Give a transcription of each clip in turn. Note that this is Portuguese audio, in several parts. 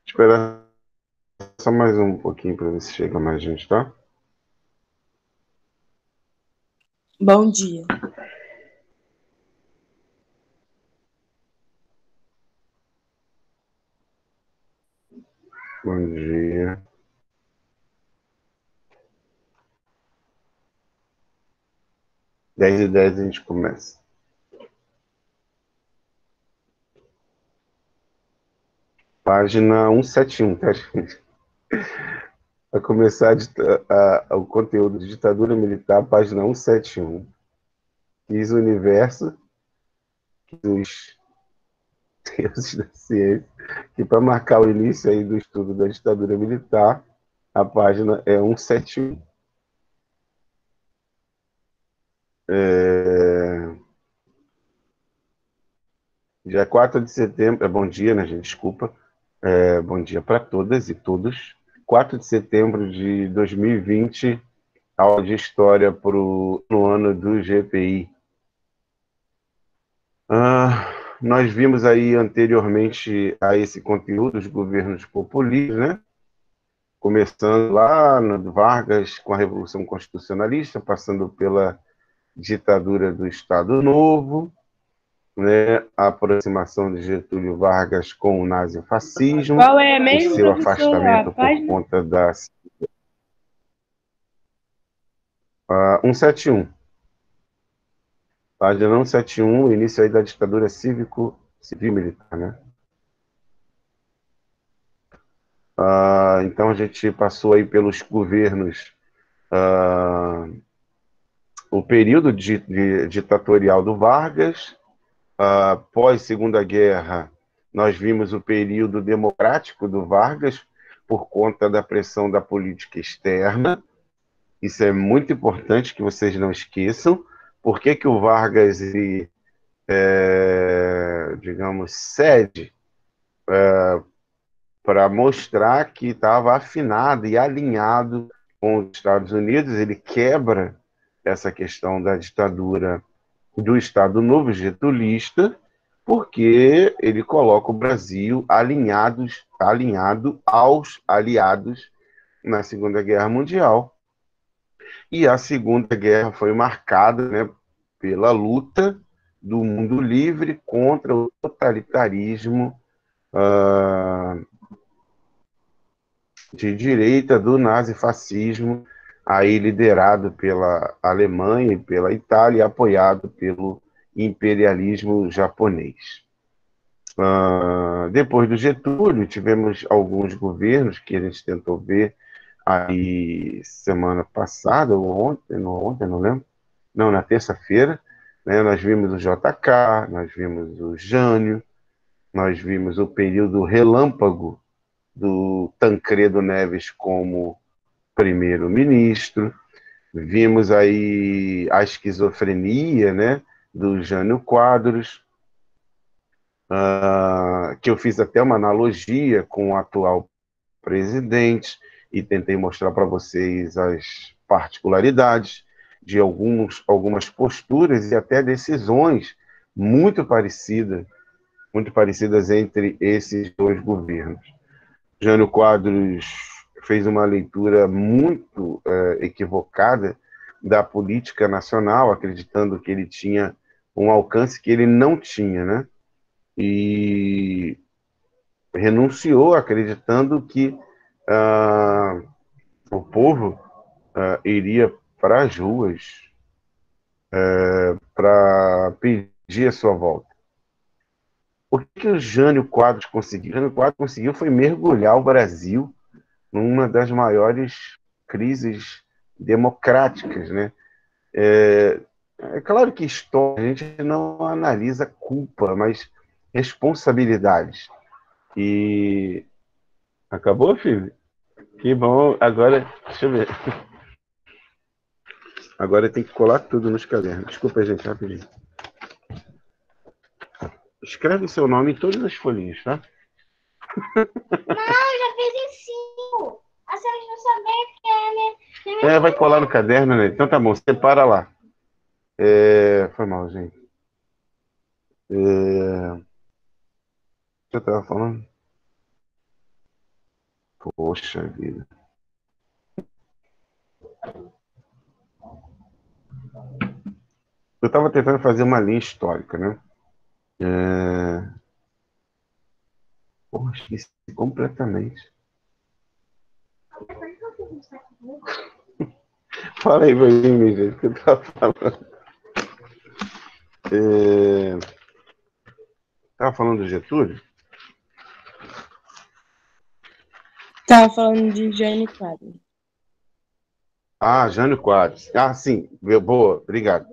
Esperar só mais um pouquinho para ver se chega mais gente, tá? Bom dia. Bom dia. Dez e 10 a gente começa. Página 171, tá, gente? Vai começar o conteúdo de ditadura militar, página 171. Quis o universo, quis os deuses da ciência, que para marcar o início aí do estudo da ditadura militar, a página é 171. Dia 4 de setembro, bom dia, né, gente? Desculpa. Bom dia para todas e todos. 4 de setembro de 2020, aula de história no ano do GPI. Nós vimos aí anteriormente a esse conteúdo os governos populistas, né? Começando lá no Vargas com a Revolução Constitucionalista, passando pela ditadura do Estado Novo, né? A aproximação de Getúlio Vargas com o nazifascismo, Qual é o mesmo, seu professor, a afastamento por página? conta da 171. Página 171, o início aí da ditadura civil-militar, né? Então a gente passou aí pelos governos, o período ditatorial do Vargas, pós Segunda Guerra, nós vimos o período democrático do Vargas por conta da pressão da política externa. Isso é muito importante que vocês não esqueçam. Por que que o Vargas, ele, digamos, cede para mostrar que estava afinado e alinhado com os Estados Unidos? Ele quebra essa questão da ditadura do Estado Novo getulista, porque ele coloca o Brasil alinhado aos aliados na Segunda Guerra Mundial. E a Segunda Guerra foi marcada, né, pela luta do mundo livre contra o totalitarismo de direita do nazifascismo, aí liderado pela Alemanha e pela Itália, apoiado pelo imperialismo japonês. Depois do Getúlio, tivemos alguns governos que a gente tentou ver aí semana passada, ou ontem, não lembro, não, na terça-feira, né, nós vimos o JK, nós vimos o Jânio, nós vimos o período relâmpago do Tancredo Neves como primeiro-ministro, vimos aí a esquizofrenia, né, do Jânio Quadros, que eu fiz até uma analogia com o atual presidente e tentei mostrar para vocês as particularidades de algumas posturas e até decisões muito parecidas entre esses dois governos. Jânio Quadros fez uma leitura muito equivocada da política nacional, acreditando que ele tinha um alcance que ele não tinha, né? E renunciou acreditando que o povo iria para as ruas para pedir a sua volta. O que o Jânio Quadros conseguiu? O Jânio Quadros conseguiu foi mergulhar o Brasil numa das maiores crises democráticas, né? É claro que história, a gente não analisa culpa, mas responsabilidades. E acabou, filho? Que bom. Agora, deixa eu ver. Agora tem que colar tudo nos cadernos. Desculpa, gente, rapidinho. Escreve seu nome em todas as folhinhas, tá? Não, já fiz em 5. A senhora não saber que é a minha Vai colar no caderno, né? Então tá bom, separa lá. Foi mal, gente. O que eu tava falando? Poxa vida. Eu estava tentando fazer uma linha histórica, né? Porra, esqueci completamente. Fala aí pra mim, minha gente, o que eu tava falando. Tava falando do Getúlio? Tava falando de Jânio Quadros. Ah, Jânio Quadros. Ah, sim. Boa, obrigado.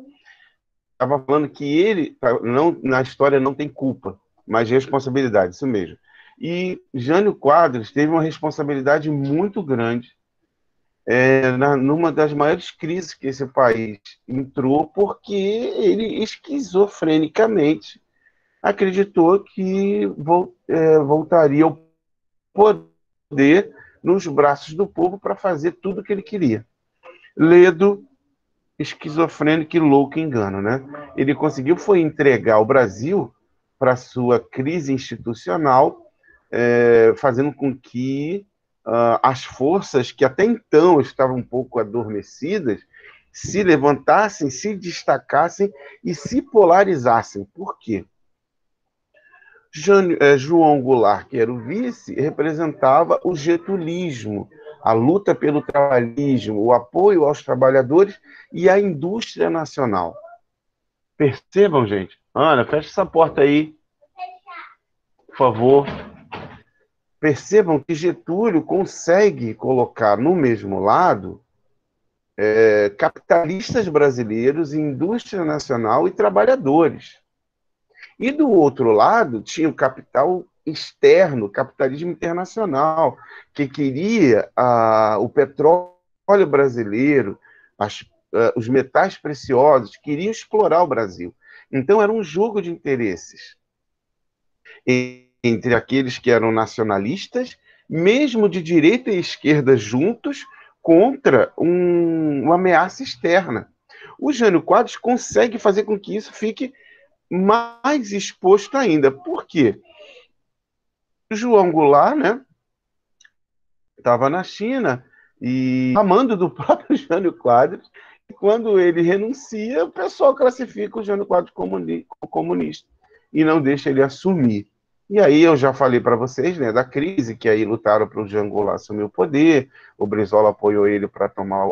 Estava falando que ele, não, na história, não tem culpa, mas responsabilidade, isso mesmo. E Jânio Quadros teve uma responsabilidade muito grande numa das maiores crises que esse país entrou, porque ele esquizofrenicamente acreditou que voltaria ao poder nos braços do povo para fazer tudo o que ele queria. Ledo, esquizofrênico e louco engano, né? Ele conseguiu foi entregar o Brasil para sua crise institucional, fazendo com que as forças que até então estavam um pouco adormecidas se levantassem, se destacassem e se polarizassem. Por quê? João Goulart, que era o vice, representava o getulismo, a luta pelo trabalhismo, o apoio aos trabalhadores e à indústria nacional. Percebam, gente? Ana, fecha essa porta aí, por favor. Percebam que Getúlio consegue colocar no mesmo lado capitalistas brasileiros, indústria nacional e trabalhadores. E do outro lado, tinha o capital externo, capitalismo internacional, que queria o petróleo brasileiro, os metais preciosos, queriam explorar o Brasil. Então, era um jogo de interesses entre aqueles que eram nacionalistas, mesmo de direita e esquerda juntos, contra uma ameaça externa. O Jânio Quadros consegue fazer com que isso fique mais exposto ainda. Por quê? João Goulart, né, estava na China e amando do próprio Jânio Quadros, e quando ele renuncia, o pessoal classifica o Jânio Quadros como comunista e não deixa ele assumir. E aí eu já falei para vocês, né, da crise, que aí lutaram para o João Goulart assumir o poder, o Brizola apoiou ele para tomar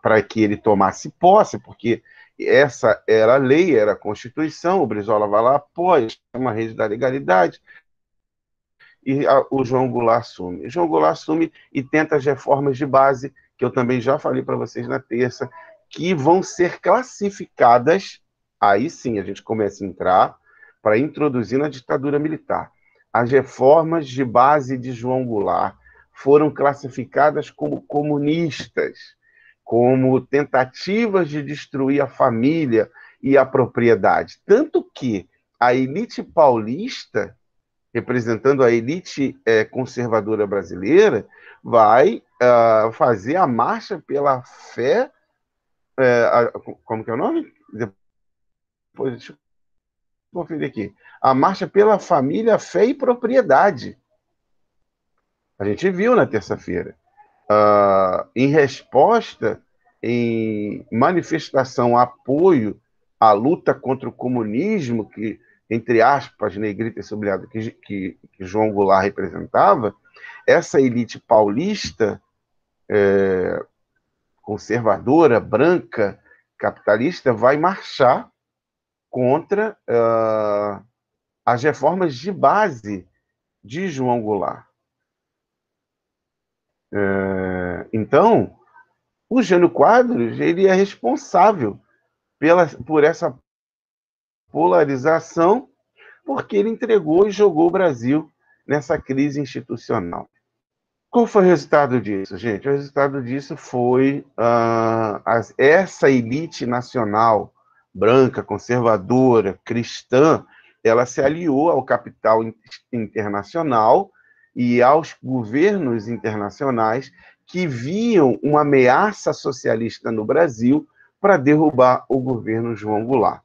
para que ele tomasse posse, porque essa era a lei, era a Constituição, o Brizola vai lá, apoia, chama a rede da legalidade, e o João Goulart assume. O João Goulart assume e tenta as reformas de base, que eu também já falei para vocês na terça, que vão ser classificadas, aí sim a gente começa a entrar, para introduzir na ditadura militar. As reformas de base de João Goulart foram classificadas como comunistas, como tentativas de destruir a família e a propriedade. Tanto que a elite paulista, representando a elite conservadora brasileira, vai fazer a marcha pela fé. Como que é o nome? Depois, deixa eu conferir aqui. A marcha pela família, fé e propriedade. A gente viu na terça-feira. Em resposta, em manifestação, apoio à luta contra o comunismo, que, entre aspas, negrita e sublinhado, que João Goulart representava, essa elite paulista, conservadora, branca, capitalista, vai marchar contra as reformas de base de João Goulart. Então, o Jânio Quadros, ele é responsável por essa polarização, porque ele entregou e jogou o Brasil nessa crise institucional. Qual foi o resultado disso, gente? O resultado disso foi essa elite nacional, branca, conservadora, cristã, ela se aliou ao capital internacional e aos governos internacionais que viam uma ameaça socialista no Brasil para derrubar o governo João Goulart.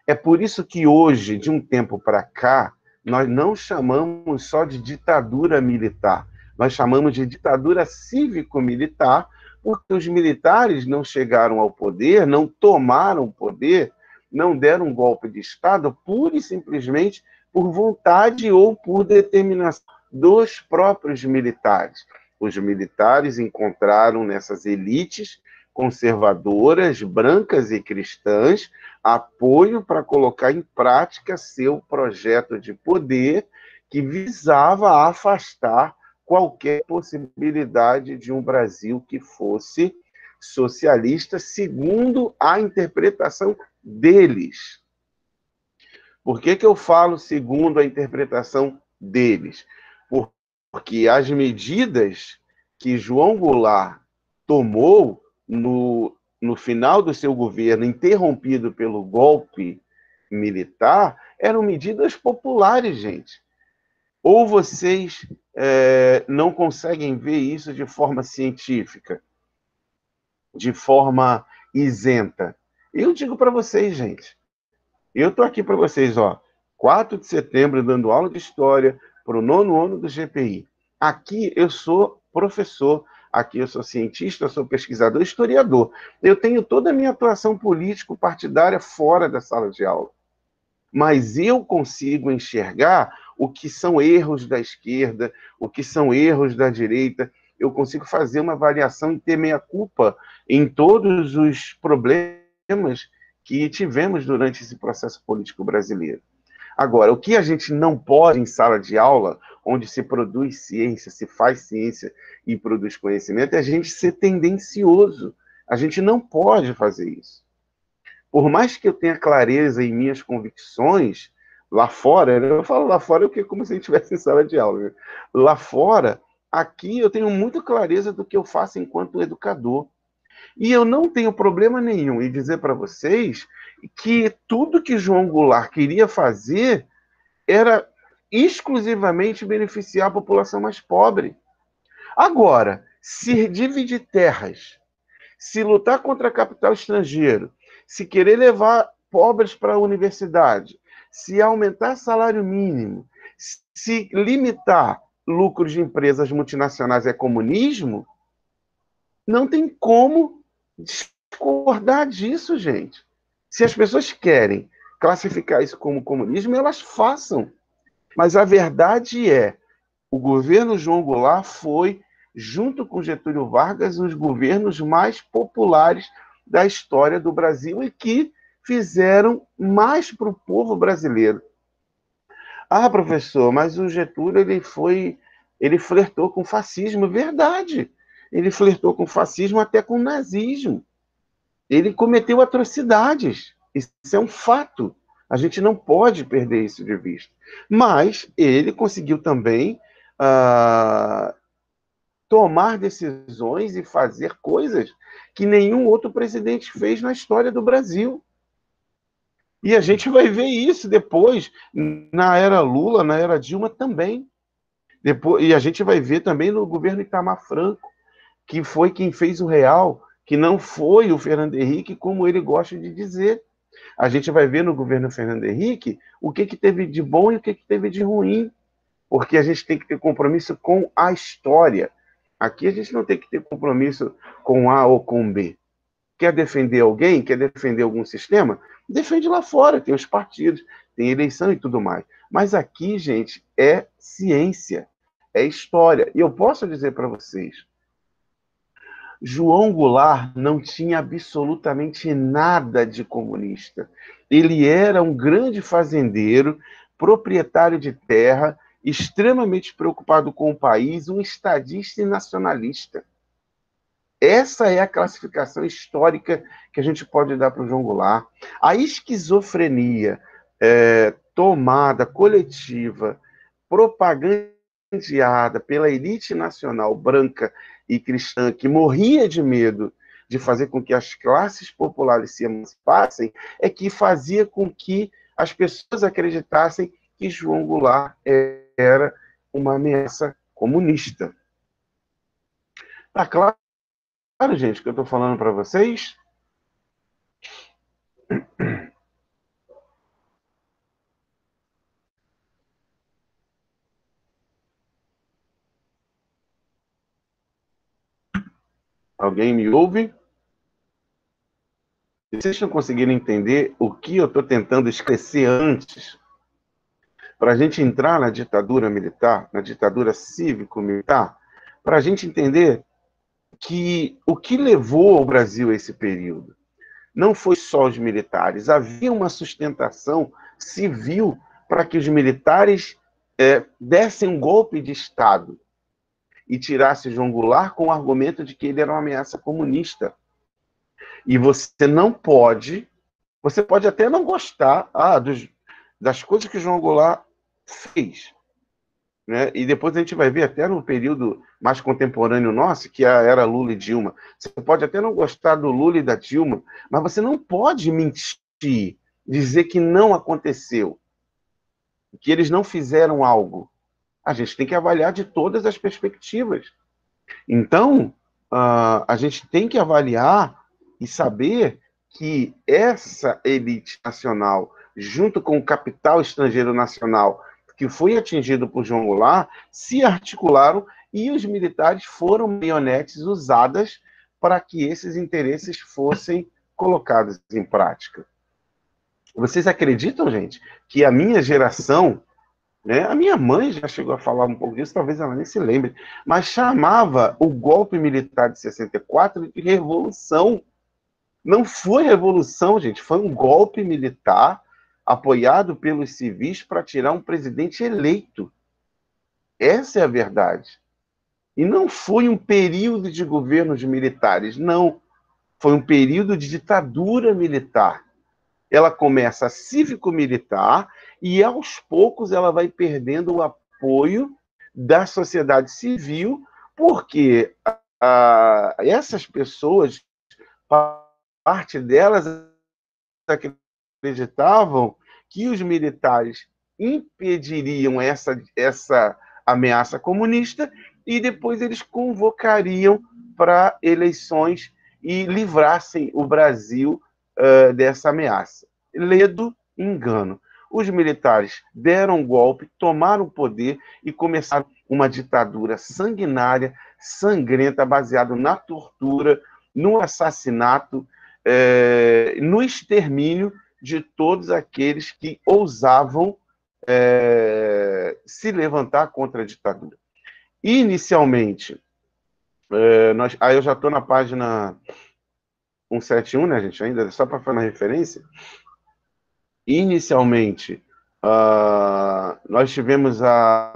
É por isso que hoje, de um tempo para cá, nós não chamamos só de ditadura militar, nós chamamos de ditadura cívico-militar, porque os militares não chegaram ao poder, não tomaram o poder, não deram um golpe de Estado, pura e simplesmente por vontade ou por determinação dos próprios militares. Os militares encontraram nessas elites conservadoras, brancas e cristãs, apoio para colocar em prática seu projeto de poder que visava afastar qualquer possibilidade de um Brasil que fosse socialista, segundo a interpretação deles. Por que eu falo segundo a interpretação deles? Porque as medidas que João Goulart tomou no final do seu governo, interrompido pelo golpe militar, eram medidas populares, gente. Ou vocês não conseguem ver isso de forma científica, de forma isenta. Eu digo para vocês, gente, eu estou aqui para vocês, 4 de setembro, dando aula de História para o 9º ano do GPI. Aqui eu sou professor, aqui eu sou cientista, eu sou pesquisador, historiador. Eu tenho toda a minha atuação político-partidária fora da sala de aula. Mas eu consigo enxergar o que são erros da esquerda, o que são erros da direita. Eu consigo fazer uma avaliação e ter meia-culpa em todos os problemas que tivemos durante esse processo político brasileiro. Agora, o que a gente não pode em sala de aula, onde se produz ciência, se faz ciência e produz conhecimento, é a gente ser tendencioso. A gente não pode fazer isso. Por mais que eu tenha clareza em minhas convicções, lá fora, eu falo lá fora porque é como se a gente estivesse em sala de aula. Né? Lá fora, aqui eu tenho muita clareza do que eu faço enquanto educador. E eu não tenho problema nenhum em dizer para vocês que tudo que João Goulart queria fazer era exclusivamente beneficiar a população mais pobre. Agora, se dividir terras, se lutar contra capital estrangeiro, se querer levar pobres para a universidade, se aumentar salário mínimo, se limitar lucros de empresas multinacionais é comunismo, não tem como discordar disso, gente. Se as pessoas querem classificar isso como comunismo, elas façam. Mas a verdade é, o governo João Goulart foi, junto com Getúlio Vargas, os governos mais populares da história do Brasil e que fizeram mais para o povo brasileiro. Ah, professor, mas o Getúlio ele flertou com o fascismo, verdade. Ele flertou com o fascismo até com o nazismo. Ele cometeu atrocidades. Isso é um fato. A gente não pode perder isso de vista. Mas ele conseguiu também tomar decisões e fazer coisas que nenhum outro presidente fez na história do Brasil. E a gente vai ver isso depois, na era Lula, na era Dilma também. E a gente vai ver também no governo Itamar Franco, que foi quem fez o real, que não foi o Fernando Henrique, como ele gosta de dizer. A gente vai ver no governo Fernando Henrique o que teve de bom e o que teve de ruim, porque a gente tem que ter compromisso com a história. Aqui a gente não tem que ter compromisso com A ou com B. Quer defender alguém? Quer defender algum sistema? Defende lá fora, tem os partidos, tem eleição e tudo mais. Mas aqui, gente, é ciência, é história. E eu posso dizer para vocês, João Goulart não tinha absolutamente nada de comunista. Ele era um grande fazendeiro, proprietário de terra, extremamente preocupado com o país, um estadista e nacionalista. Essa é a classificação histórica que a gente pode dar para o João Goulart. A esquizofrenia tomada, coletiva, propagandeada pela elite nacional branca e cristã, que morria de medo de fazer com que as classes populares se emancipassem, é que fazia com que as pessoas acreditassem que João Goulart era uma ameaça comunista. Tá claro, gente, o que eu estou falando para vocês? Alguém me ouve? Se vocês não conseguirem entender o que eu estou tentando esquecer antes, para a gente entrar na ditadura militar, na ditadura cívico-militar, para a gente entender que o que levou o Brasil a esse período não foi só os militares, havia uma sustentação civil para que os militares dessem um golpe de Estado e tirassem João Goulart com o argumento de que ele era uma ameaça comunista. E você não pode, você pode até não gostar das coisas que João Goulart fez, né? E depois a gente vai ver até no período mais contemporâneo nosso, que era Lula e Dilma. Você pode até não gostar do Lula e da Dilma, mas você não pode mentir, dizer que não aconteceu, que eles não fizeram algo. A gente tem que avaliar de todas as perspectivas. Então, a gente tem que avaliar e saber que essa elite nacional, junto com o capital estrangeiro nacional, que foi atingido por João Goulart, se articularam e os militares foram marionetes usadas para que esses interesses fossem colocados em prática. Vocês acreditam, gente, que a minha geração, né, a minha mãe já chegou a falar um pouco disso, talvez ela nem se lembre, mas chamava o golpe militar de 64 de revolução. Não foi revolução, gente, foi um golpe militar apoiado pelos civis para tirar um presidente eleito. Essa é a verdade. E não foi um período de governos militares, não. Foi um período de ditadura militar. Ela começa cívico-militar e, aos poucos, ela vai perdendo o apoio da sociedade civil, porque essas pessoas, parte delas acreditavam que os militares impediriam essa ameaça comunista e depois eles convocariam para eleições e livrassem o Brasil dessa ameaça. Ledo, engano. Os militares deram um golpe, tomaram o poder e começaram uma ditadura sanguinária, sangrenta, baseada na tortura, no assassinato, no extermínio de todos aqueles que ousavam se levantar contra a ditadura. Inicialmente, aí eu já estou na página 171, né, gente? Ainda só para fazer uma referência. Inicialmente, nós tivemos a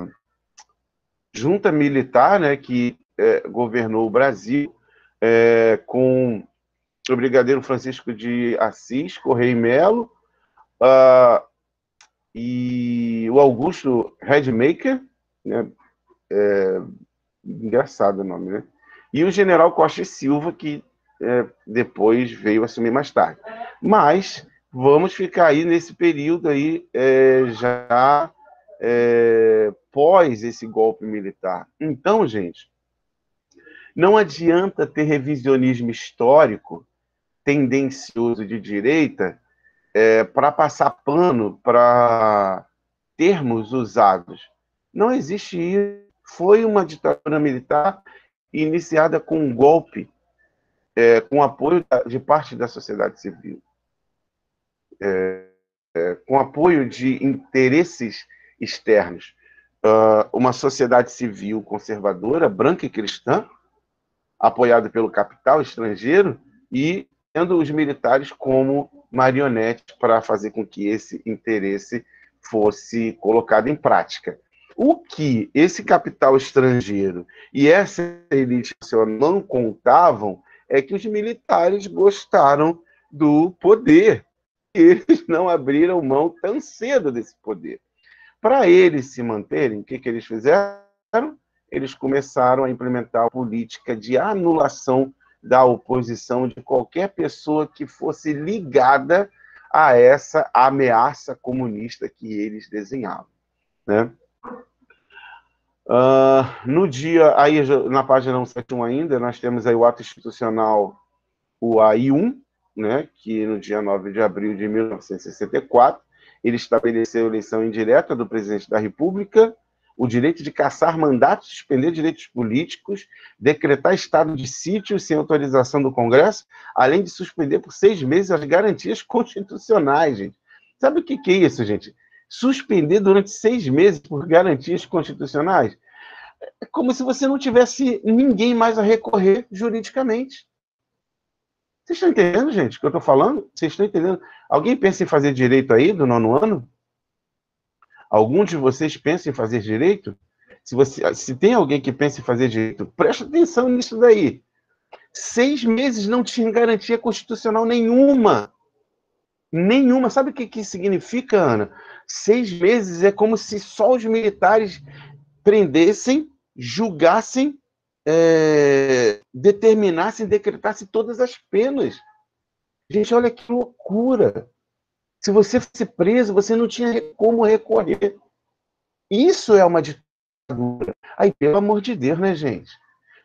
junta militar, né, que governou o Brasil, com o brigadeiro Francisco de Assis, Correia e Melo, e o Augusto Rademacher, né, engraçado o nome, né? E o general Costa e Silva, que depois veio assumir mais tarde. Mas vamos ficar aí nesse período aí, já pós esse golpe militar. Então, gente, não adianta ter revisionismo histórico tendencioso de direita para passar pano para termos usados. Não existe isso. Foi uma ditadura militar iniciada com um golpe, com apoio de parte da sociedade civil, com apoio de interesses externos. Uma sociedade civil conservadora, branca e cristã, apoiada pelo capital estrangeiro, e tendo os militares como marionetes para fazer com que esse interesse fosse colocado em prática. O que esse capital estrangeiro e essa elite nacional não contavam é que os militares gostaram do poder. E eles não abriram mão tão cedo desse poder. Para eles se manterem, o que eles fizeram? Eles começaram a implementar a política de anulação da oposição de qualquer pessoa que fosse ligada a essa ameaça comunista que eles desenhavam, né? No dia, aí na página 171 ainda, nós temos aí o ato institucional, o AI-1, né, que no dia 9 de abril de 1964, ele estabeleceu a eleição indireta do presidente da República, o direito de cassar mandatos, suspender direitos políticos, decretar estado de sítio sem autorização do Congresso, além de suspender por 6 meses as garantias constitucionais, gente. Sabe o que é isso, gente? Suspender durante 6 meses por garantias constitucionais? É como se você não tivesse ninguém mais a recorrer juridicamente. Vocês estão entendendo, gente, o que eu estou falando? Vocês estão entendendo? Alguém pensa em fazer direito aí do 9º ano? Algum de vocês pensa em fazer direito? Se tem alguém que pensa em fazer direito, presta atenção nisso daí. 6 meses não tinha garantia constitucional nenhuma. Nenhuma. Sabe o que significa, Ana? 6 meses é como se só os militares prendessem, julgassem, determinassem, decretassem todas as penas. Gente, olha que loucura. Se você fosse preso, você não tinha como recorrer. Isso é uma ditadura. Aí, pelo amor de Deus, né, gente?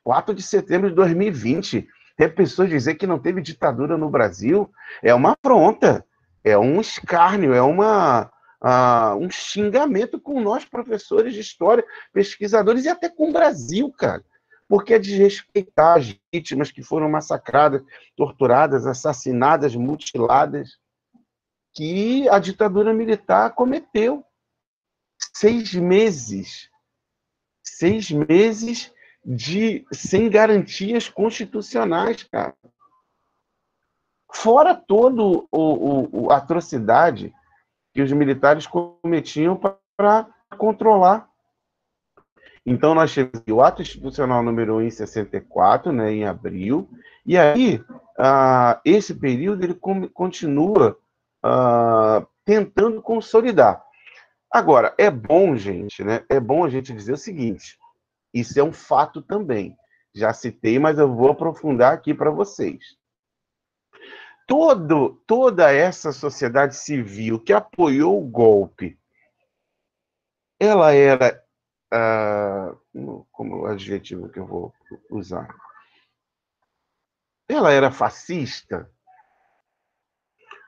4 de setembro de 2020, ter pessoas dizer que não teve ditadura no Brasil é uma afronta, é um escárnio, é um xingamento com nós, professores de história, pesquisadores, e até com o Brasil, cara. Porque é desrespeitar as vítimas que foram massacradas, torturadas, assassinadas, mutiladas, que a ditadura militar cometeu. 6 meses. 6 meses sem garantias constitucionais, cara. Fora toda a atrocidade que os militares cometiam para controlar. Então, nós tivemos o ato institucional número 1 em 64, né, em abril, e aí esse período ele continua tentando consolidar. Agora, é bom, gente, né? É bom a gente dizer o seguinte: isso é um fato também. Já citei, mas eu vou aprofundar aqui para vocês. Toda essa sociedade civil que apoiou o golpe, ela era, como o adjetivo que eu vou usar? Ela era fascista?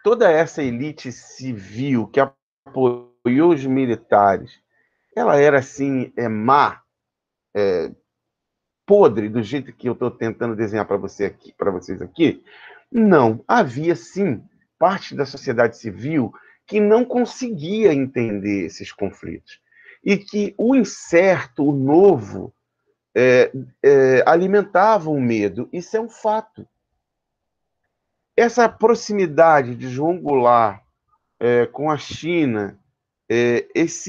Toda essa elite civil que apoiou os militares, ela era, assim, má, podre, do jeito que eu estou tentando desenhar para vocês aqui? Não. Havia, sim, parte da sociedade civil que não conseguia entender esses conflitos. E que o incerto, o novo, alimentava o medo. Isso é um fato. Essa proximidade de João Goulart com a China,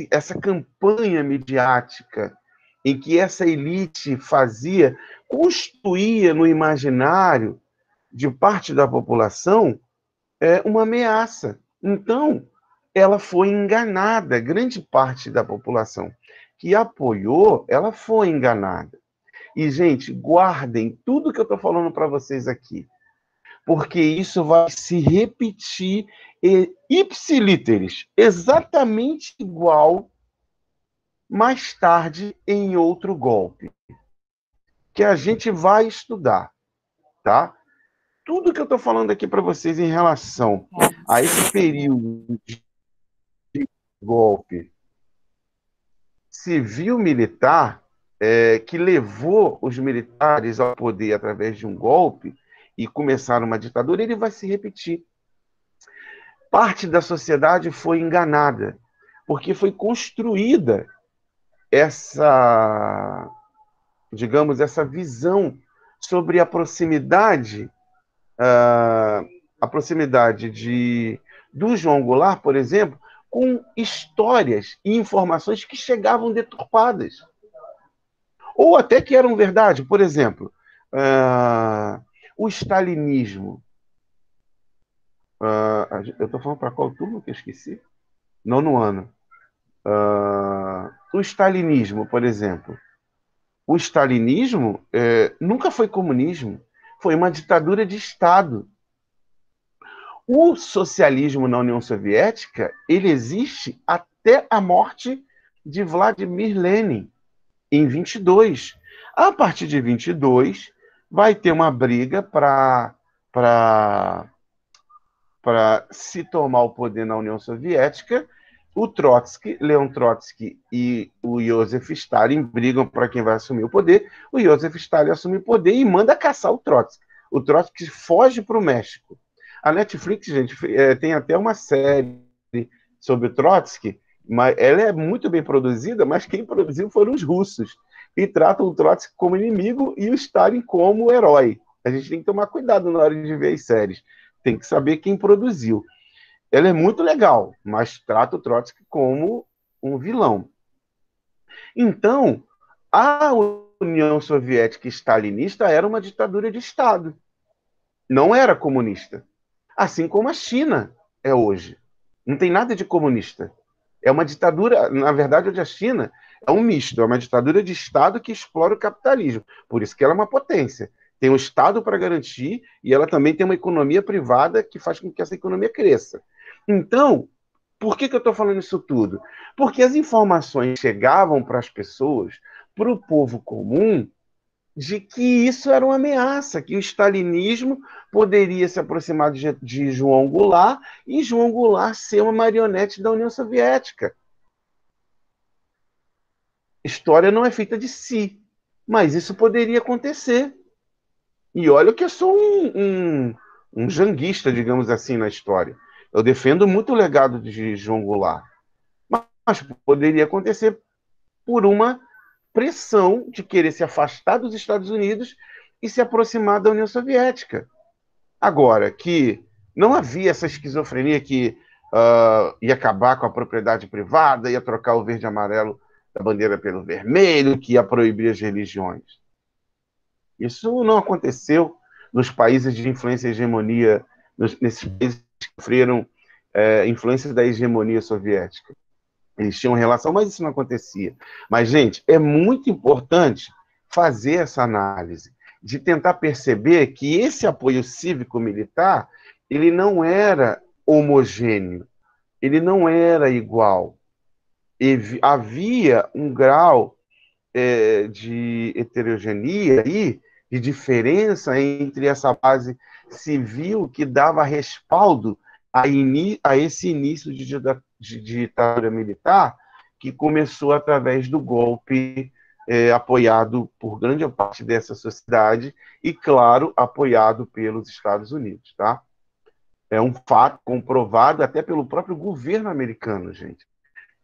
essa campanha midiática em que essa elite construía no imaginário de parte da população uma ameaça. Então, ela foi enganada, grande parte da população que apoiou, ela foi enganada. E, gente, guardem tudo que eu estou falando para vocês aqui, porque isso vai se repetir ipsilíteris, exatamente igual mais tarde em outro golpe, que a gente vai estudar, tá? Tudo que eu estou falando aqui para vocês em relação a esse período de golpe civil-militar, que levou os militares ao poder através de um golpe e começaram uma ditadura, ele vai se repetir. Parte da sociedade foi enganada, porque foi construída essa, digamos, essa visão sobre a proximidade do João Goulart, por exemplo, com histórias e informações que chegavam deturpadas. Ou até que eram verdade. Por exemplo, o stalinismo. Eu estou falando para qual turma que eu esqueci? 9º ano. O stalinismo, por exemplo. O stalinismo nunca foi comunismo. Foi uma ditadura de Estado. O socialismo na União Soviética, ele existe até a morte de Vladimir Lenin. em 22. A partir de 22, vai ter uma briga para se tomar o poder na União Soviética. O Trotsky, Leon Trotsky e o Joseph Stalin brigam para quem vai assumir o poder. O Joseph Stalin assume o poder e manda caçar o Trotsky. O Trotsky foge para o México. A Netflix, gente, tem até uma série sobre o Trotsky, mas ela é muito bem produzida, mas quem produziu foram os russos, e tratam o Trotsky como inimigo e o Stalin como herói. A gente tem que tomar cuidado na hora de ver as séries. Tem que saber quem produziu. Ela é muito legal, mas trata o Trotsky como um vilão. Então, a União Soviética stalinista era uma ditadura de Estado. Não era comunista. Assim como a China é hoje. Não tem nada de comunista. É uma ditadura, na verdade, a China é um misto, é uma ditadura de Estado que explora o capitalismo. Por isso que ela é uma potência. Tem um Estado para garantir e ela também tem uma economia privada que faz com que essa economia cresça. Então, por que eu estou falando isso tudo? Porque as informações chegavam para as pessoas, para o povo comum, de que isso era uma ameaça, que o stalinismo poderia se aproximar de João Goulart e João Goulart ser uma marionete da União Soviética. História não é feita de si, mas isso poderia acontecer. E olha que eu sou um janguista, digamos assim, na história. Eu defendo muito o legado de João Goulart. Mas poderia acontecer por uma pressão de querer se afastar dos Estados Unidos e se aproximar da União Soviética. Agora, que não havia essa esquizofrenia que ia acabar com a propriedade privada, ia trocar o verde e amarelo da bandeira pelo vermelho, que ia proibir as religiões. Isso não aconteceu nos países de influência e hegemonia, nesses países que sofreram influência da hegemonia soviética. Eles tinham relação, mas isso não acontecia. Mas, gente, é muito importante fazer essa análise, de tentar perceber que esse apoio cívico-militar, ele não era homogêneo, ele não era igual. Havia um grau de heterogeneia aí, de diferença entre essa base civil que dava respaldo a esse início de ditadura militar, que começou através do golpe apoiado por grande parte dessa sociedade e, claro, apoiado pelos Estados Unidos, tá? É um fato comprovado até pelo próprio governo americano, gente,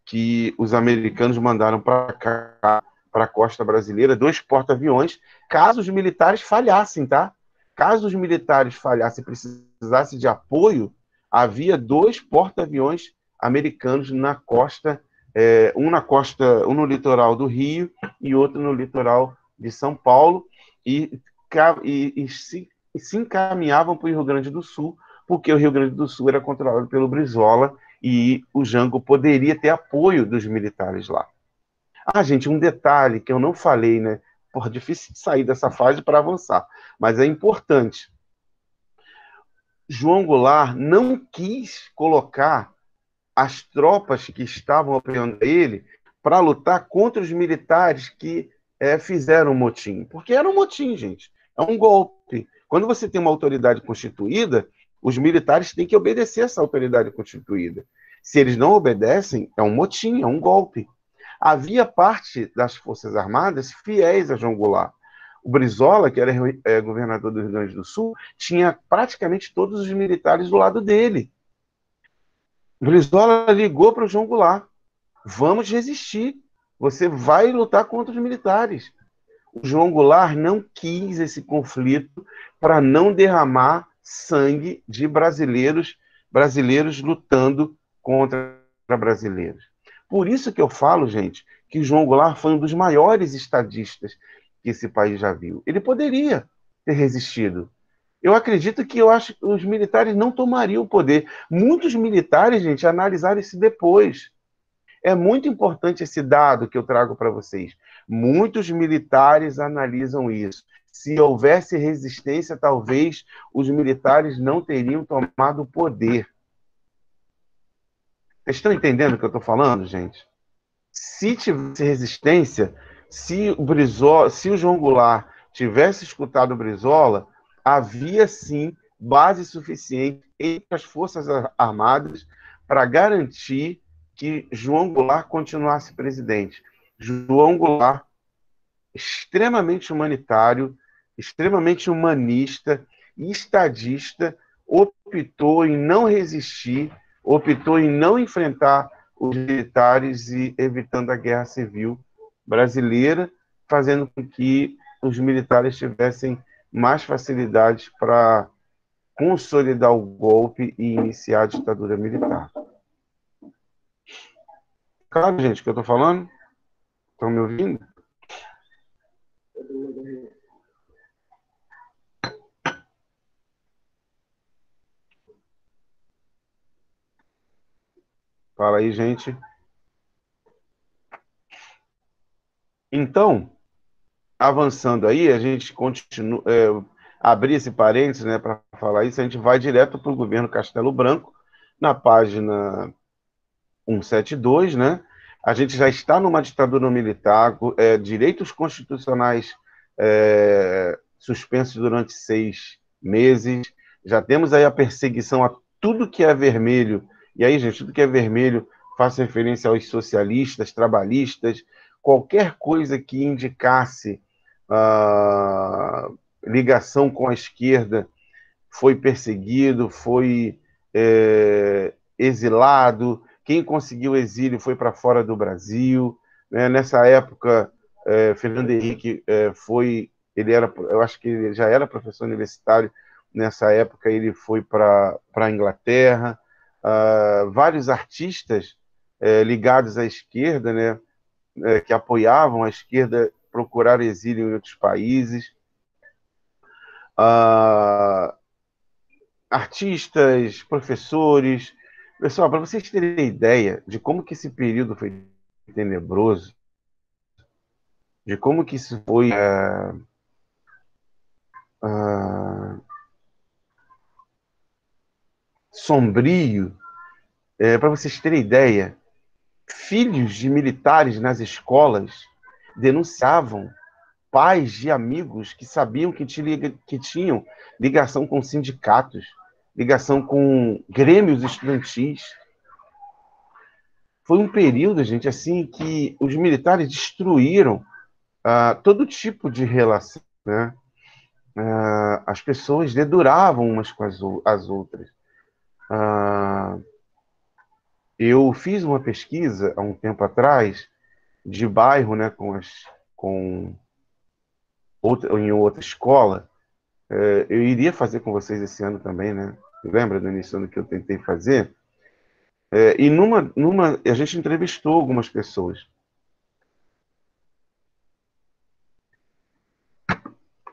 que os americanos mandaram para cá, para a costa brasileira, 2 porta-aviões, caso os militares falhassem, tá? Caso os militares falhassem e precisassem de apoio, havia 2 porta-aviões americanos na costa, um no litoral do Rio e outro no litoral de São Paulo, e se encaminhavam para o Rio Grande do Sul, porque o Rio Grande do Sul era controlado pelo Brizola e o Jango poderia ter apoio dos militares lá. Ah, gente, um detalhe que eu não falei, né? Porra, difícil de sair dessa fase para avançar, mas é importante. João Goulart não quis colocar as tropas que estavam apoiando ele para lutar contra os militares que fizeram o motim. Porque era um motim, gente. É um golpe. Quando você tem uma autoridade constituída, os militares têm que obedecer essa autoridade constituída. Se eles não obedecem, é um motim, é um golpe. Havia parte das Forças Armadas fiéis a João Goulart. O Brizola, que era governador do Rio Grande do Sul, tinha praticamente todos os militares do lado dele. O Brizola ligou para o João Goulart. Vamos resistir. Você vai lutar contra os militares. O João Goulart não quis esse conflito para não derramar sangue de brasileiros lutando contra brasileiros. Por isso que eu falo, gente, que João Goulart foi um dos maiores estadistas que esse país já viu. Ele poderia ter resistido. Eu acredito que acho que os militares não tomariam o poder. Muitos militares, gente, analisaram isso depois. É muito importante esse dado que eu trago para vocês. Muitos militares analisam isso. Se houvesse resistência, talvez os militares não teriam tomado o poder. Vocês estão entendendo o que eu estou falando, gente? Se tivesse resistência, se o João Goulart tivesse escutado o Brizola, havia sim base suficiente entre as Forças Armadas para garantir que João Goulart continuasse presidente. João Goulart, extremamente humanitário, extremamente humanista e estadista, optou em não resistir, optou em não enfrentar os militares e evitando a guerra civil brasileira, fazendo com que os militares tivessem mais facilidades para consolidar o golpe e iniciar a ditadura militar. Claro, gente, o que eu estou falando? Estão me ouvindo? Fala aí, gente. Então, avançando aí, a gente continua, abrir esse parênteses, né, para falar isso, a gente vai direto para o governo Castelo Branco, na página 172, né? A gente já está numa ditadura militar, direitos constitucionais suspensos durante 6 meses, já temos aí a perseguição a tudo que é vermelho, e aí, gente, tudo que é vermelho faz referência aos socialistas, trabalhistas, qualquer coisa que indicasse ligação com a esquerda foi perseguido, foi exilado, quem conseguiu exílio foi para fora do Brasil, né? Nessa época, Fernando Henrique eu acho que ele já era professor universitário, nessa época ele foi para a Inglaterra, vários artistas ligados à esquerda, né, que apoiavam a esquerda, procuraram exílio em outros países, artistas, professores. Pessoal, para vocês terem ideia de como que esse período foi tenebroso, de como que isso foi sombrio, para vocês terem ideia, filhos de militares nas escolas denunciavam pais de amigos que sabiam que tinham ligação com sindicatos, ligação com grêmios estudantis. Foi um período, gente, assim, que os militares destruíram todo tipo de relação, né? As pessoas deduravam umas com as outras. Eu fiz uma pesquisa há um tempo atrás de bairro, né, em outra escola. Eu iria fazer com vocês esse ano também, né? Lembra do início do ano que eu tentei fazer? E a gente entrevistou algumas pessoas.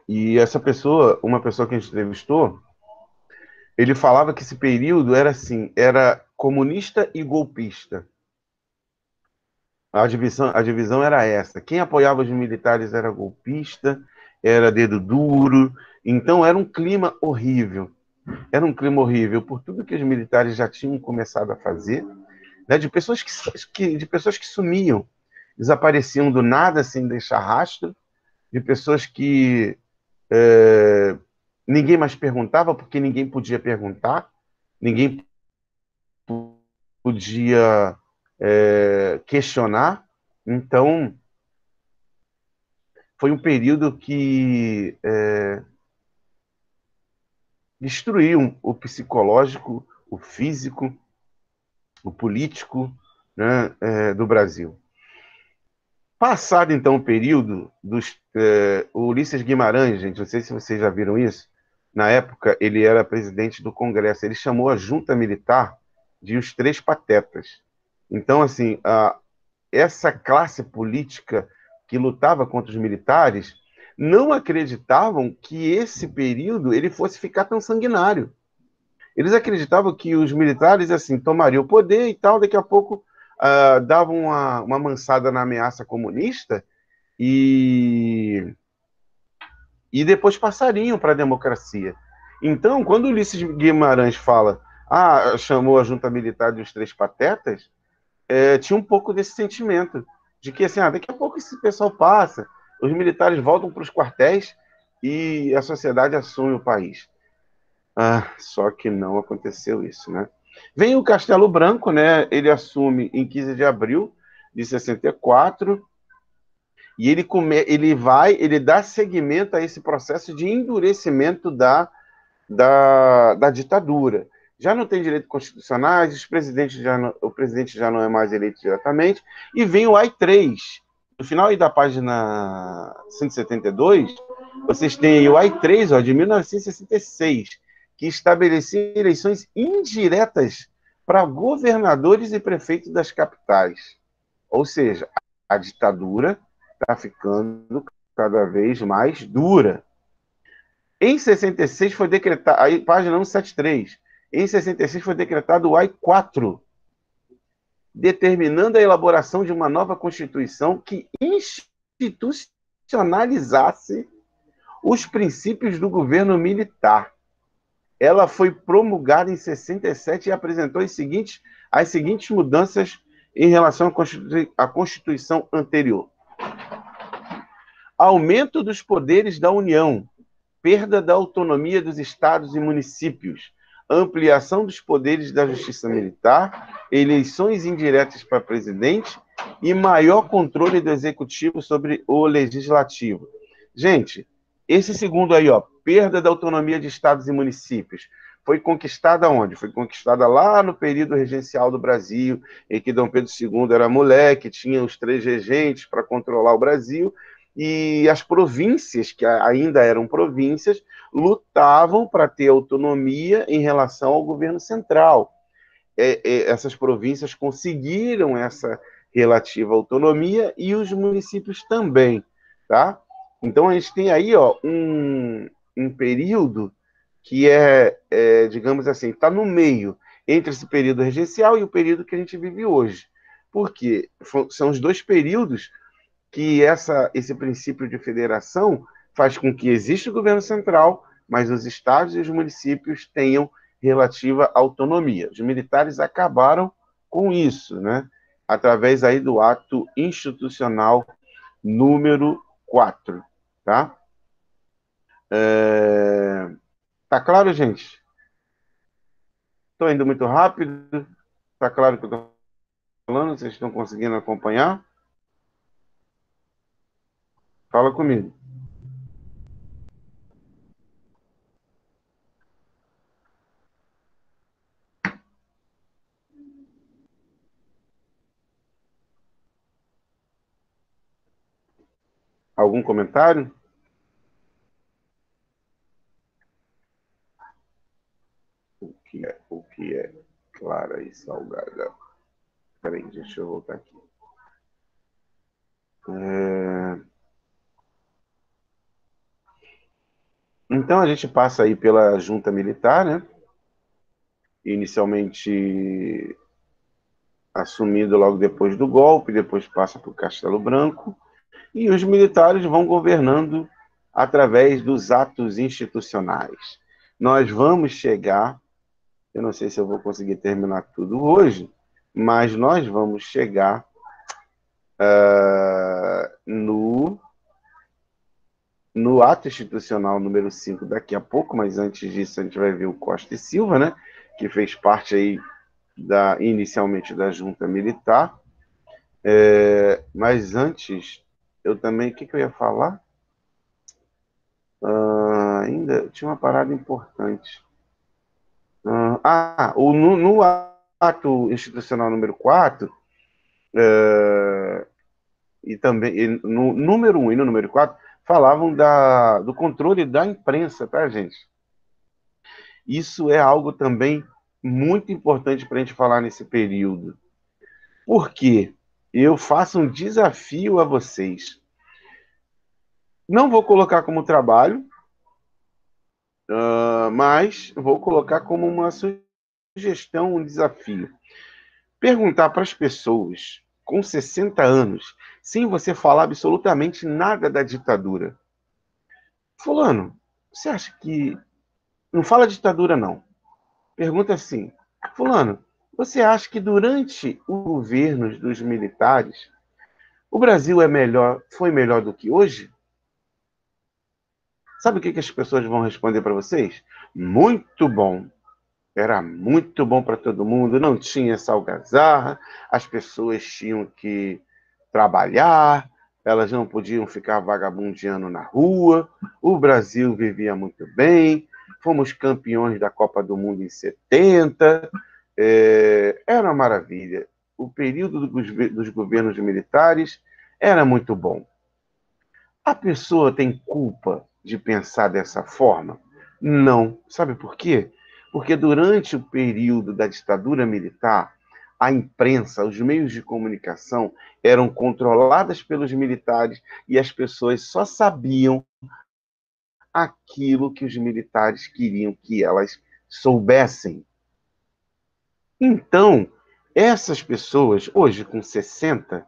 E uma pessoa que a gente entrevistou, ele falava que esse período era assim, era comunista e golpista. A divisão era essa. Quem apoiava os militares era golpista, era dedo duro. Então era um clima horrível. Era um clima horrível por tudo que os militares já tinham começado a fazer, né, de pessoas que sumiam, desapareciam do nada sem deixar rastro, de pessoas que ninguém mais perguntava porque ninguém podia perguntar, ninguém podia questionar. Então, foi um período que destruiu o psicológico, o físico, o político, né, do Brasil. Passado, então, o período o Ulisses Guimarães, gente, não sei se vocês já viram isso, na época ele era presidente do Congresso, ele chamou a junta militar de os Três Patetas. Então, assim, essa classe política que lutava contra os militares não acreditavam que esse período ele fosse ficar tão sanguinário. Eles acreditavam que os militares assim tomariam o poder e tal, daqui a pouco davam uma mansada na ameaça comunista e depois passariam para a democracia. Então, quando Ulisses Guimarães chamou a junta militar de os Três Patetas, tinha um pouco desse sentimento. de que assim, daqui a pouco esse pessoal passa, os militares voltam para os quartéis e a sociedade assume o país. Só que não aconteceu isso, né? Vem o Castelo Branco, né? Ele assume em 15 de abril de 64 e ele dá seguimento a esse processo de endurecimento da ditadura. Já não tem direitos constitucionais, o presidente já não é mais eleito diretamente, e vem o AI-3. No final aí da página 172, vocês têm aí o AI-3, de 1966, que estabelecia eleições indiretas para governadores e prefeitos das capitais. Ou seja, a ditadura está ficando cada vez mais dura. Em 66 foi decretado, aí, página 173, em 66 foi decretado o AI-4, determinando a elaboração de uma nova Constituição que institucionalizasse os princípios do governo militar. Ela foi promulgada em 67 e apresentou as seguintes mudanças em relação à Constituição anterior. Aumento dos poderes da União, perda da autonomia dos estados e municípios, ampliação dos poderes da justiça militar, eleições indiretas para presidente e maior controle do executivo sobre o legislativo. Gente, esse segundo aí, perda da autonomia de estados e municípios, foi conquistada onde? Foi conquistada lá no período regencial do Brasil, em que Dom Pedro II era moleque, tinha os 3 regentes para controlar o Brasil, e as províncias, que ainda eram províncias, lutavam para ter autonomia em relação ao governo central. Essas províncias conseguiram essa relativa autonomia e os municípios também, tá? Então a gente tem aí um período que digamos assim, está no meio entre esse período regencial e o período que a gente vive hoje. Por quê? São os dois períodos que esse princípio de federação faz com que exista o governo central, mas os estados e os municípios tenham relativa autonomia. Os militares acabaram com isso, né? Através aí do ato institucional número 4, tá? Tá claro, gente? Estou indo muito rápido? Tá claro o que eu estou falando? Vocês estão conseguindo acompanhar? Fala comigo. Algum comentário? O que é clara e salgada? Peraí, deixa eu voltar aqui. Então a gente passa aí pela junta militar, né? Inicialmente assumido logo depois do golpe, depois passa para o Castelo Branco, e os militares vão governando através dos atos institucionais. Nós vamos chegar, eu não sei se eu vou conseguir terminar tudo hoje, mas nós vamos chegar no ato institucional número 5 daqui a pouco, mas antes disso a gente vai ver o Costa e Silva, né, que fez parte aí inicialmente da junta militar. Mas antes, eu também, o que eu ia falar? Ainda tinha uma parada importante. No ato institucional número 4, e também no número 1 e no número 4, falavam do controle da imprensa, tá, gente? Isso é algo também muito importante para a gente falar nesse período. Por quê? Eu faço um desafio a vocês. Não vou colocar como trabalho, mas vou colocar como uma sugestão, um desafio. Perguntar para as pessoas com 60 anos, sem você falar absolutamente nada da ditadura. Fulano, você acha que... Não fala ditadura, não. Pergunta assim, fulano, você acha que durante o governo dos militares O Brasil foi melhor do que hoje? Sabe o que as pessoas vão responder para vocês? Muito bom. Era muito bom para todo mundo, não tinha essa algazarra, as pessoas tinham que trabalhar, elas não podiam ficar vagabundeando na rua, o Brasil vivia muito bem, fomos campeões da Copa do Mundo em 70, era uma maravilha. O período dos governos militares era muito bom. A pessoa tem culpa de pensar dessa forma? Não. Sabe por quê? Porque durante o período da ditadura militar, a imprensa, os meios de comunicação eram controladas pelos militares e as pessoas só sabiam aquilo que os militares queriam que elas soubessem. Então, essas pessoas, hoje com 60,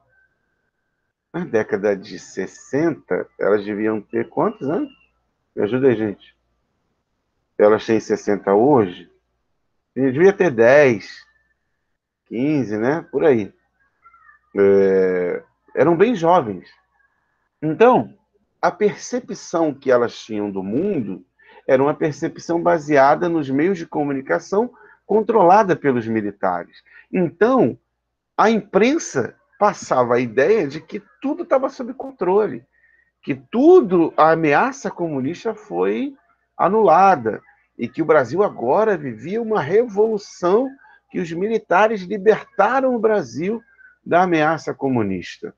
na década de 60, elas deviam ter quantos anos? Me ajuda aí, gente. Elas têm 60 hoje. Devia ter 10, 15, né? Por aí. Eram bem jovens. Então, a percepção que elas tinham do mundo era uma percepção baseada nos meios de comunicação controlada pelos militares. Então, a imprensa passava a ideia de que tudo estava sob controle, que a ameaça comunista foi anulada e que o Brasil agora vivia uma revolução, que os militares libertaram o Brasil da ameaça comunista.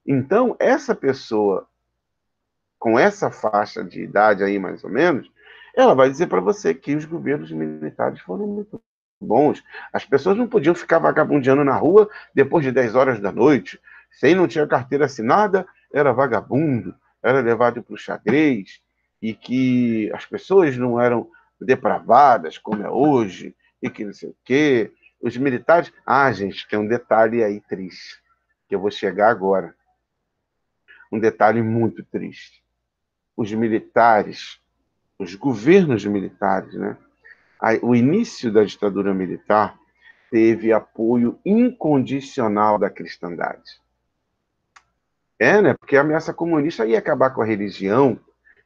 Então, essa pessoa, com essa faixa de idade aí, mais ou menos, ela vai dizer para você que os governos militares foram muito bons. As pessoas não podiam ficar vagabundeando na rua depois de 10 horas da noite. Quem não tinha carteira assinada era vagabundo, era levado para o xadrez, e que as pessoas não eram depravadas, como é hoje, e que não sei o quê. Os militares... Ah, gente, tem um detalhe aí triste, que eu vou chegar agora. Um detalhe muito triste. Os militares, os governos militares, né? O início da ditadura militar teve apoio incondicional da cristandade. Né? Porque a ameaça comunista ia acabar com a religião,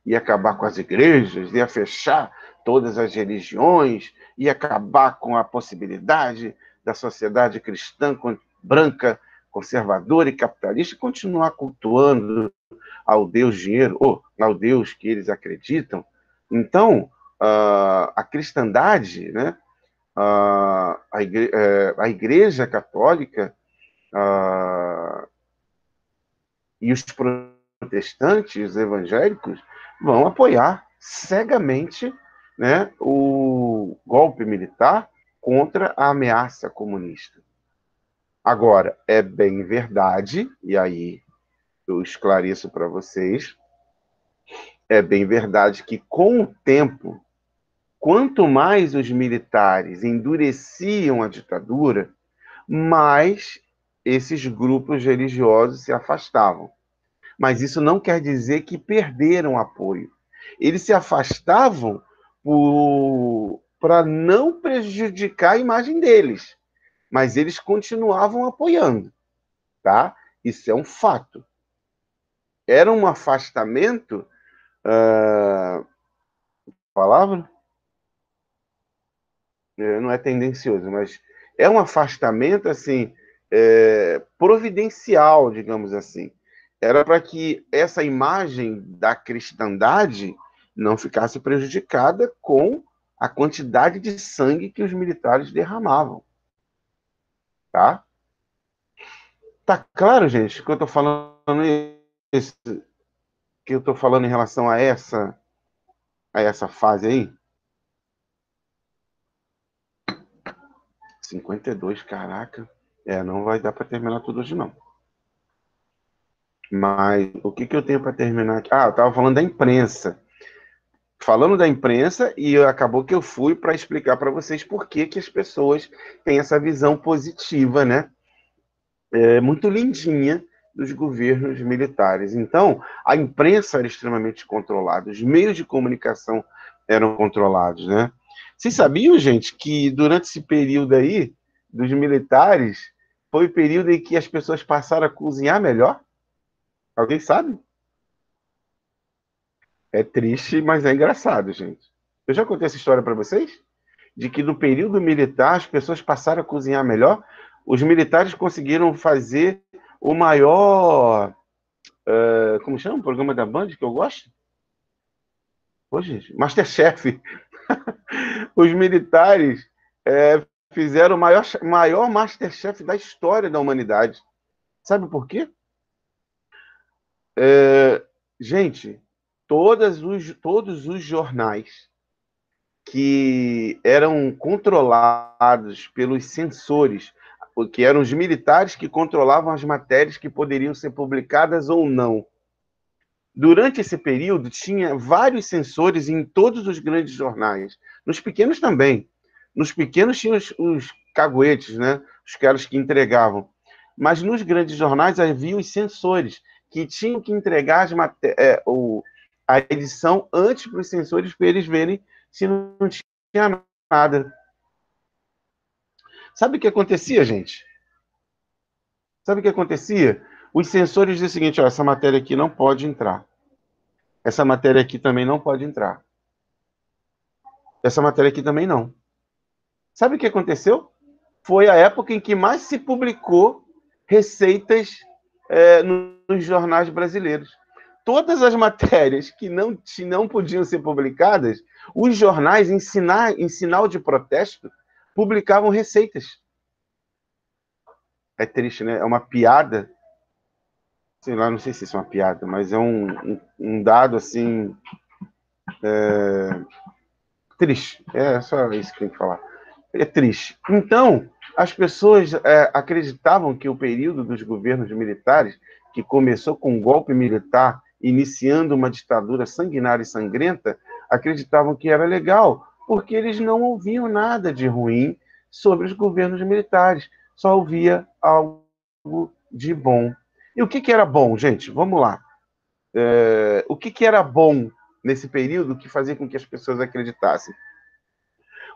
ia acabar com as igrejas, ia fechar todas as religiões, ia acabar com a possibilidade da sociedade cristã branca, conservadora e capitalista continuar cultuando ao Deus dinheiro, ou ao Deus que eles acreditam. Então, a cristandade, né? A Igreja Católica e os protestantes, os evangélicos, vão apoiar cegamente, né, o golpe militar contra a ameaça comunista. Agora, é bem verdade, e aí eu esclareço para vocês, é bem verdade que, com o tempo, quanto mais os militares endureciam a ditadura, mais esses grupos religiosos se afastavam. Mas isso não quer dizer que perderam apoio. Eles se afastavam para não prejudicar a imagem deles, mas eles continuavam apoiando, tá? Isso é um fato. Era um afastamento... palavra? Não é tendencioso, mas é um afastamento, assim, providencial, digamos assim. Era para que essa imagem da cristandade não ficasse prejudicada com a quantidade de sangue que os militares derramavam. Tá? Tá claro, gente, que eu estou falando isso, que eu estou falando em relação a essa fase aí? 52, caraca. Não vai dar para terminar tudo hoje, não. Mas o que eu tenho para terminar aqui? Eu estava falando da imprensa. Falando da imprensa, e acabou que eu fui para explicar para vocês por que as pessoas têm essa visão positiva, né? Muito lindinha dos governos militares. Então, a imprensa era extremamente controlada, os meios de comunicação eram controlados, né? Vocês sabiam, gente, que durante esse período aí, dos militares, foi o período em que as pessoas passaram a cozinhar melhor? Alguém sabe? É triste, mas é engraçado, gente. Eu já contei essa história para vocês? De que no período militar as pessoas passaram a cozinhar melhor. Os militares conseguiram fazer o maior. Como chama o programa da Band que eu gosto? Ô, gente, Masterchef. Os militares fizeram o maior Masterchef da história da humanidade. Sabe por quê? Gente, todos os jornais que eram controlados pelos censores, que eram os militares que controlavam as matérias que poderiam ser publicadas ou não. Durante esse período, tinha vários censores em todos os grandes jornais. Nos pequenos também. Nos pequenos tinha os caguetes, né? Os caras que entregavam. Mas nos grandes jornais havia os censores, que tinham que entregar a edição antes para os censores, para eles verem se não tinha nada. Sabe o que acontecia, gente? Sabe o que acontecia? Os censores diziam o seguinte: ó, essa matéria aqui não pode entrar. Essa matéria aqui também não pode entrar. Essa matéria aqui também não. Sabe o que aconteceu? Foi a época em que mais se publicou receitas nos jornais brasileiros. Todas as matérias que não podiam ser publicadas, os jornais, em sinal de protesto, publicavam receitas. É triste, né? É uma piada. Sei lá, não sei se isso é uma piada, mas é um dado, assim, triste. É só isso que tem que falar. É triste. Então, as pessoas acreditavam que o período dos governos militares, que começou com um golpe militar, iniciando uma ditadura sanguinária e sangrenta, acreditavam que era legal, porque eles não ouviam nada de ruim sobre os governos militares, só ouvia algo de bom. E o que era bom, gente? Vamos lá. O que era bom nesse período que fazia com que as pessoas acreditassem?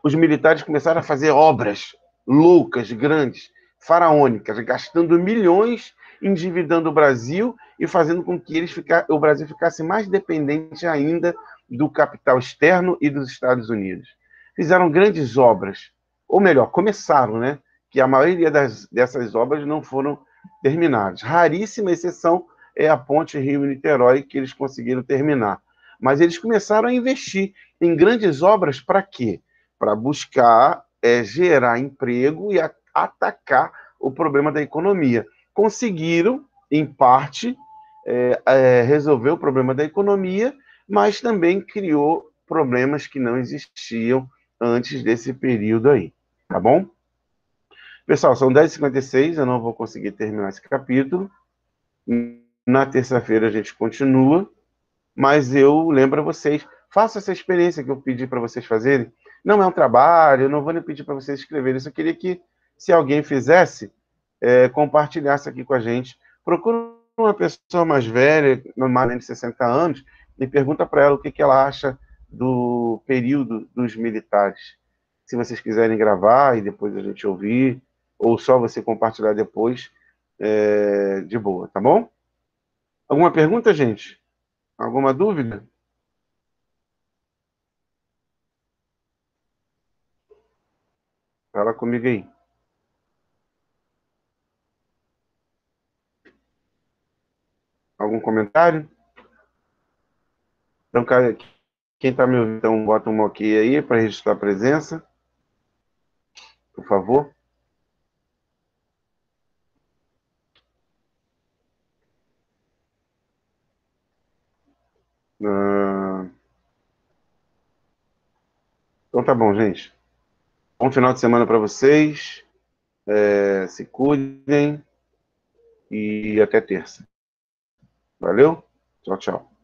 Os militares começaram a fazer obras loucas, grandes, faraônicas, gastando milhões, endividando o Brasil e fazendo com que o Brasil ficasse mais dependente ainda do capital externo e dos Estados Unidos. Fizeram grandes obras, ou melhor, começaram, né? Que a maioria dessas obras não foram terminadas. Raríssima exceção é a ponte Rio-Niterói, que eles conseguiram terminar. Mas eles começaram a investir em grandes obras para quê? Para buscar gerar emprego e atacar o problema da economia. Conseguiram, em parte, resolver o problema da economia, mas também criou problemas que não existiam antes desse período aí, tá bom? Pessoal, são 10h56, eu não vou conseguir terminar esse capítulo. Na terça-feira a gente continua, mas eu lembro a vocês, façam essa experiência que eu pedi para vocês fazerem. Não é um trabalho, eu não vou nem pedir para vocês escreverem. Eu só queria que, se alguém fizesse, compartilhasse aqui com a gente. Procura uma pessoa mais velha, no mais de 60 anos, e pergunta para ela o que ela acha do período dos militares. Se vocês quiserem gravar e depois a gente ouvir, ou só você compartilhar depois, de boa, tá bom? Alguma pergunta, gente? Alguma dúvida? Fala comigo aí. Algum comentário? Então, quem está me ouvindo, então, bota um ok aí para registrar a presença, por favor. Então tá bom, gente. Bom final de semana para vocês. Se cuidem e até terça. Valeu? Tchau, tchau.